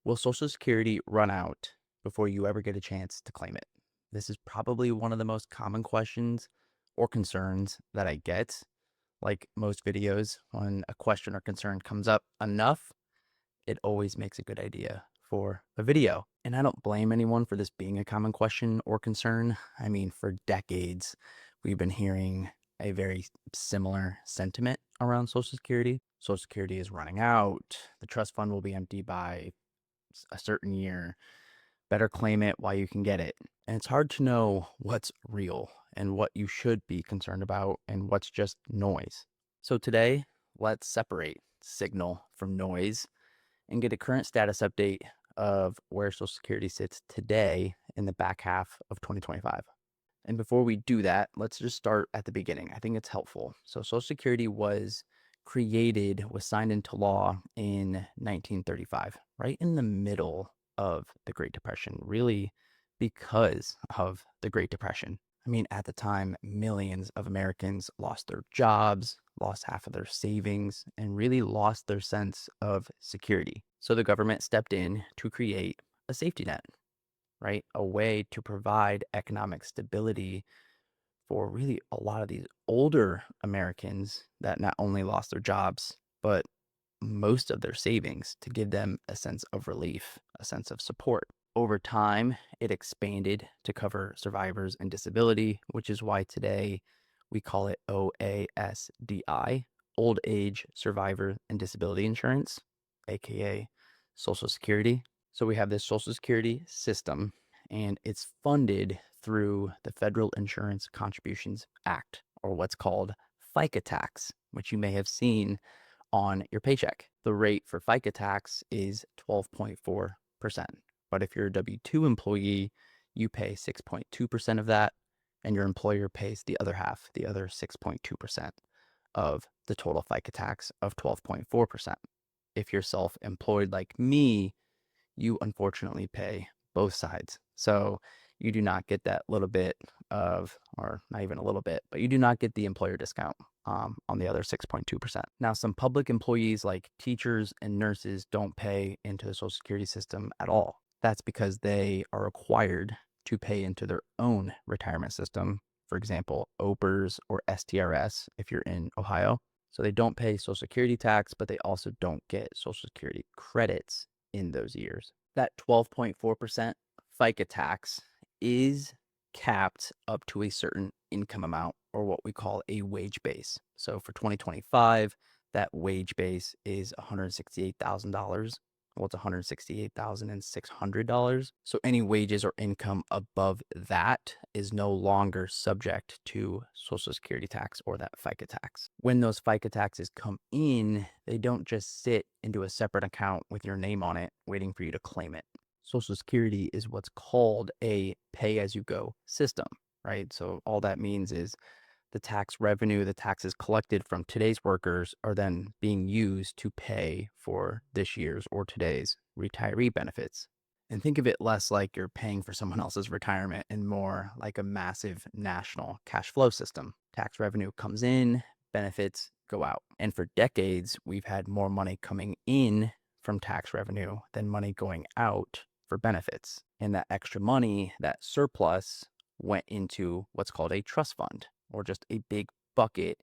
Will Social Security run out before you ever get a chance to claim it? This is probably one of the most common questions or concerns that I get. Like most videos, when a question or concern comes up enough, it always makes a good idea for a video. And I don't blame anyone for this being a common question or concern. I mean, for decades, we've been hearing a very similar sentiment around Social Security. Social Security is running out. The trust fund will be empty by a certain year. Better claim it while you can get it. And it's hard to know what's real and what you should be concerned about and what's just noise. So today, let's separate signal from noise and get a current status update of where Social Security sits today in the back half of 2025. And before we do that, let's just start at the beginning. I think it's helpful. So Social Security was signed into law in 1935, right in the middle of the Great Depression, really because of the Great Depression. I mean, at the time, millions of Americans lost their jobs, lost half of their savings, and really lost their sense of security. So the government stepped in to create a safety net, right? A way to provide economic stability for really a lot of these older Americans that not only lost their jobs, but most of their savings to give them a sense of relief, a sense of support. Over time, it expanded to cover survivors and disability, which is why today we call it OASDI, Old Age Survivor and Disability Insurance, aka Social Security. So we have this Social Security system, and it's funded through the Federal Insurance Contributions Act, or what's called FICA tax, which you may have seen on your paycheck. The rate for FICA tax is 12.4%. But if you're a W-2 employee, you pay 6.2% of that, and your employer pays the other half, the other 6.2% of the total FICA tax of 12.4%. If you're self-employed like me, you unfortunately pay both sides. So you do not get that little bit of, or not even a little bit, but you do not get the employer discount on the other 6.2%. Now, some public employees like teachers and nurses don't pay into the Social Security system at all. That's because they are required to pay into their own retirement system. For example, OPERS or STRS if you're in Ohio. So they don't pay Social Security tax, but they also don't get Social Security credits in those years. That 12.4% FICA tax is capped up to a certain income amount, or what we call a wage base. So for 2025, that wage base is $168,000. Well, it's $168,600. So any wages or income above that is no longer subject to Social Security tax or that FICA tax. When those FICA taxes come in, they don't just sit into a separate account with your name on it, waiting for you to claim it. Social Security is what's called a pay-as-you-go system, right? So all that means is the tax revenue, the taxes collected from today's workers are then being used to pay for this year's or today's retiree benefits. And think of it less like you're paying for someone else's retirement and more like a massive national cash flow system. Tax revenue comes in, benefits go out. And for decades, we've had more money coming in from tax revenue than money going out for benefits. And that extra money, that surplus, went into what's called a trust fund, or just a big bucket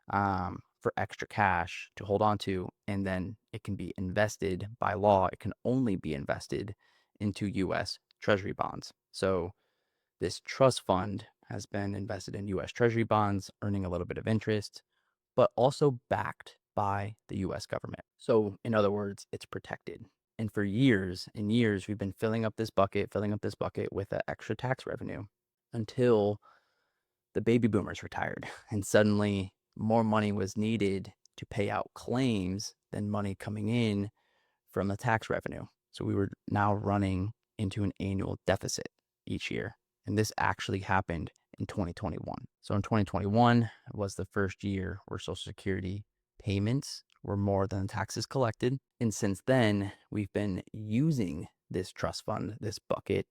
for extra cash to hold on to. And then it can be invested by law. It can only be invested into US Treasury bonds. So this trust fund has been invested in US Treasury bonds, earning a little bit of interest, but also backed by the US government. So in other words, it's protected. And for years and years, we've been filling up this bucket with that extra tax revenue until the baby boomers retired, and suddenly more money was needed to pay out claims than money coming in from the tax revenue. So we were now running into an annual deficit each year. And this actually happened in 2021. So in 2021 was the first year where Social Security payments were more than taxes collected. And since then, we've been using this trust fund, this bucket,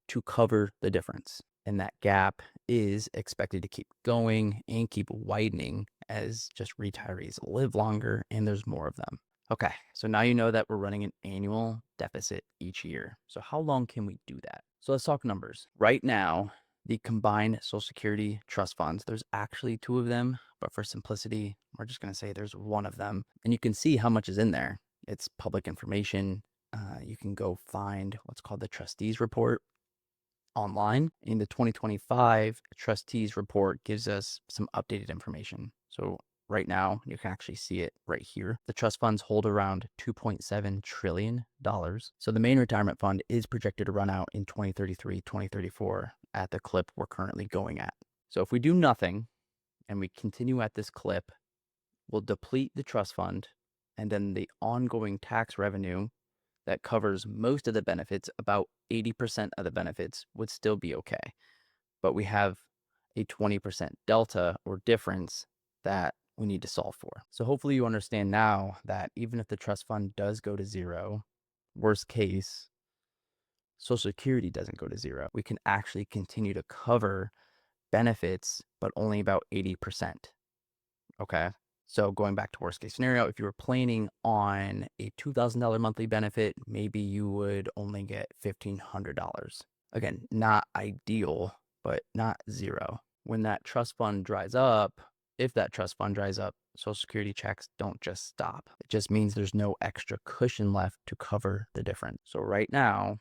to cover the difference. And that gap is expected to keep going and keep widening as just retirees live longer and there's more of them. Okay, so now you know that we're running an annual deficit each year. So how long can we do that? So let's talk numbers. Right now, the combined Social Security trust funds, there's actually two of them, but for simplicity, we're just going to say there's one of them. And you can see how much is in there. It's public information. You can go find what's called the trustees report online. In the 2025 trustees report gives us some updated information. So right now, you can actually see it right here. The trust funds hold around $2.7 trillion. So the main retirement fund is projected to run out in 2033, 2034 at the clip we're currently going at. So if we do nothing and we continue at this clip, we'll deplete the trust fund, and then the ongoing tax revenue that covers most of the benefits, about 80% of the benefits, would still be okay. But we have a 20% delta or difference that we need to solve for. So hopefully you understand now that even if the trust fund does go to zero, worst case, Social Security doesn't go to zero. We can actually continue to cover benefits, but only about 80%. Okay. So going back to worst case scenario, if you were planning on a $2,000 monthly benefit, maybe you would only get $1,500. Again, not ideal, but not zero. When that trust fund dries up, if that trust fund dries up, Social Security checks don't just stop. It just means there's no extra cushion left to cover the difference. So right now,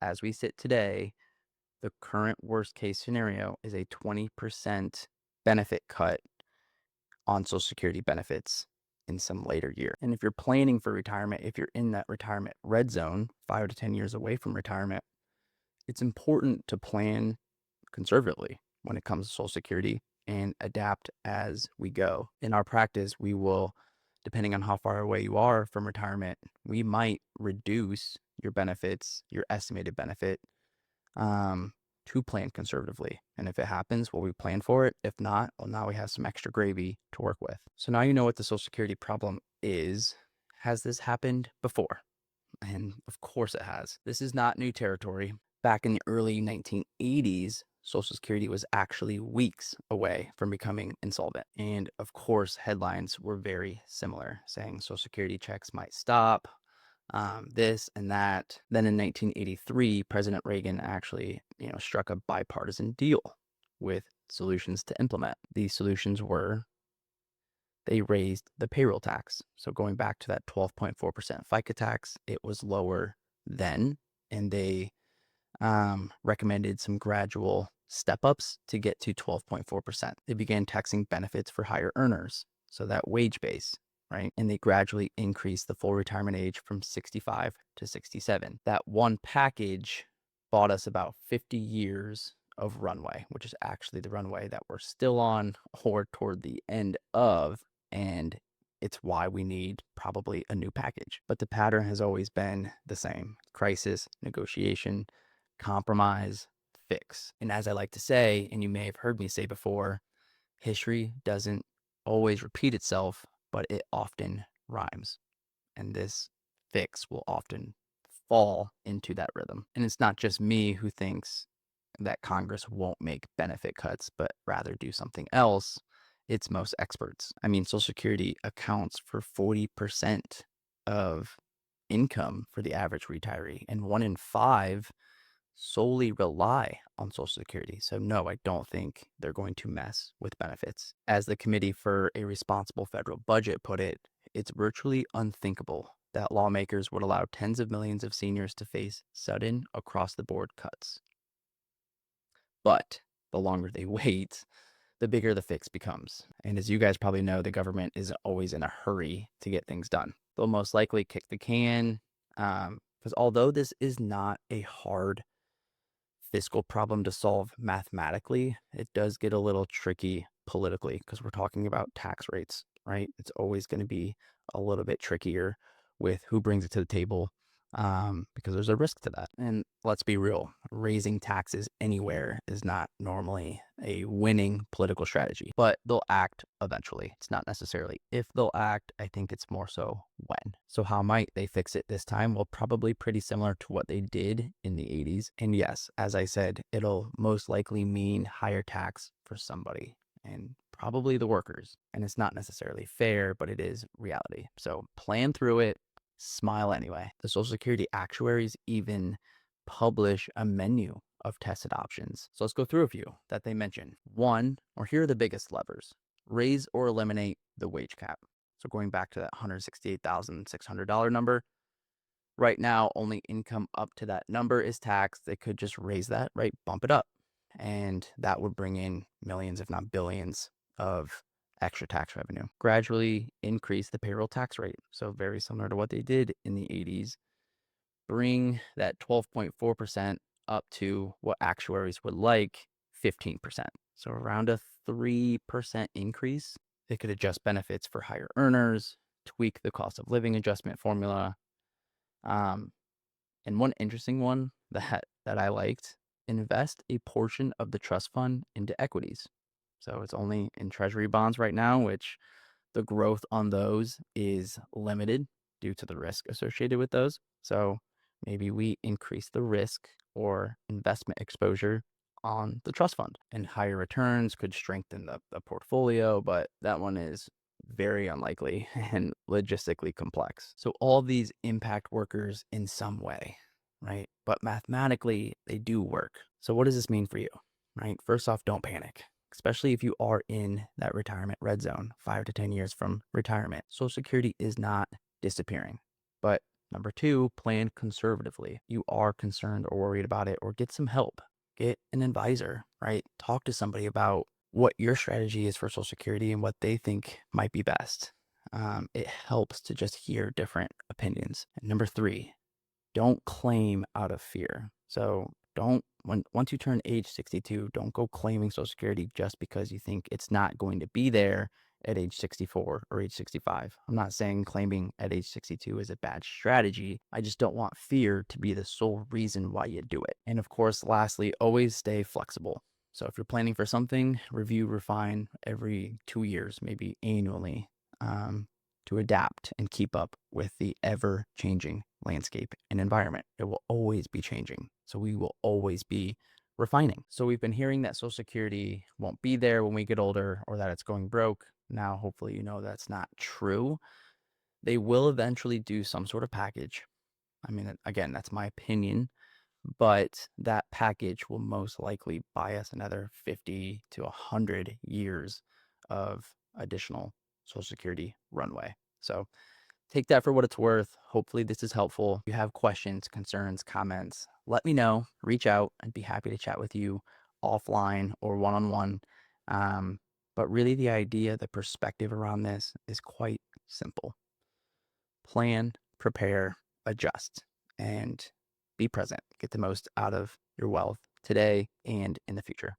as we sit today, the current worst case scenario is a 20% benefit cut on Social Security benefits in some later year. And if you're planning for retirement, if you're in that retirement red zone, 5 to 10 years away from retirement, it's important to plan conservatively when it comes to Social Security and adapt as we go. In our practice, we will, depending on how far away you are from retirement, we might reduce your benefits, your estimated benefit, to plan conservatively. And if it happens, well, we plan for it. If not, well, now we have some extra gravy to work with. So now you know what the Social Security problem is. Has this happened before? And of course it has. This is not new territory. Back in the early 1980s, Social Security was actually weeks away from becoming insolvent. And of course, headlines were very similar, saying Social Security checks might stop, this and that. Then in 1983, President Reagan actually, struck a bipartisan deal with solutions to implement. These solutions were they raised the payroll tax. So going back to that 12.4% FICA tax, it was lower then, and they recommended some gradual step ups to get to 12.4%. They began taxing benefits for higher earners, so that wage base, right? And they gradually increased the full retirement age from 65 to 67. That one package bought us about 50 years of runway, which is actually the runway that we're still on or toward the end of. And it's why we need probably a new package. But the pattern has always been the same: crisis, negotiation, compromise, fix. And as I like to say, and you may have heard me say before, history doesn't always repeat itself, but it often rhymes. And this fix will often fall into that rhythm. And it's not just me who thinks that Congress won't make benefit cuts, but rather do something else. It's most experts. I mean, Social Security accounts for 40% of income for the average retiree, and 1 in 5 solely rely on Social Security. So no, I don't think they're going to mess with benefits. As the Committee for a Responsible Federal Budget put it, it's virtually unthinkable that lawmakers would allow tens of millions of seniors to face sudden across-the-board cuts. But the longer they wait, the bigger the fix becomes. And as you guys probably know, the government isn't always in a hurry to get things done. They'll most likely kick the can, because although this is not a hard fiscal problem to solve mathematically, it does get a little tricky politically because we're talking about tax rates, right? It's always going to be a little bit trickier with who brings it to the table, because there's a risk to that. And let's be real, raising taxes anywhere is not normally a winning political strategy, but they'll act eventually. It's not necessarily if they'll act, I think it's more so when. So how might they fix it this time? Well, probably pretty similar to what they did in the 80s. And yes, as I said, it'll most likely mean higher tax for somebody. and probably the workers. And it's not necessarily fair, but it is reality. So plan through it, smile anyway. The Social Security actuaries even publish a menu of tested options. So let's go through a few that they mention. One, or here are the biggest levers: raise or eliminate the wage cap. So going back to that $168,600 number, right now, only income up to that number is taxed. They could just raise that, right? Bump it up. And that would bring in millions, if not billions, of extra tax revenue. Gradually increase the payroll tax rate. So, very similar to what they did in the 80s. Bring that 12.4% up to what actuaries would like, 15%. So, around a 3% increase. They could adjust benefits for higher earners, tweak the cost of living adjustment formula. Um, and one interesting one that I liked: invest a portion of the trust fund into equities. So it's only in treasury bonds right now, which the growth on those is limited due to the risk associated with those. So maybe we increase the risk or investment exposure on the trust fund, and higher returns could strengthen the portfolio, but that one is very unlikely and logistically complex. So all these impact workers in some way, right? But mathematically, they do work. So what does this mean for you, right? First off, don't panic, especially if you are in that retirement red zone 5 to 10 years from retirement. Social Security is not disappearing. But number two, plan conservatively. You are concerned or worried about it, or get some help. Get an advisor, right? Talk to somebody about what your strategy is for Social Security and what they think might be best. It helps to just hear different opinions. And number three, don't claim out of fear. So once you turn age 62, don't go claiming Social Security just because you think it's not going to be there at age 64 or age 65. I'm not saying claiming at age 62 is a bad strategy. I just don't want fear to be the sole reason why you do it. And of course, lastly, always stay flexible. So if you're planning for something, review, refine every 2 years, maybe annually, to adapt and keep up with the ever changing landscape and environment. It will always be changing. So we will always be refining. So we've been hearing that Social Security won't be there when we get older, or that it's going broke. Now, hopefully, you know that's not true. They will eventually do some sort of package. I mean, again, that's my opinion, but that package will most likely buy us another 50 to 100 years of additional Social Security runway. So take that for what it's worth. Hopefully, this is helpful. If you have questions, concerns, comments, let me know. Reach out. I'd be happy to chat with you offline or one on one. But really, the idea, the perspective around this is quite simple: plan, prepare, adjust, and be present. Get the most out of your wealth today and in the future.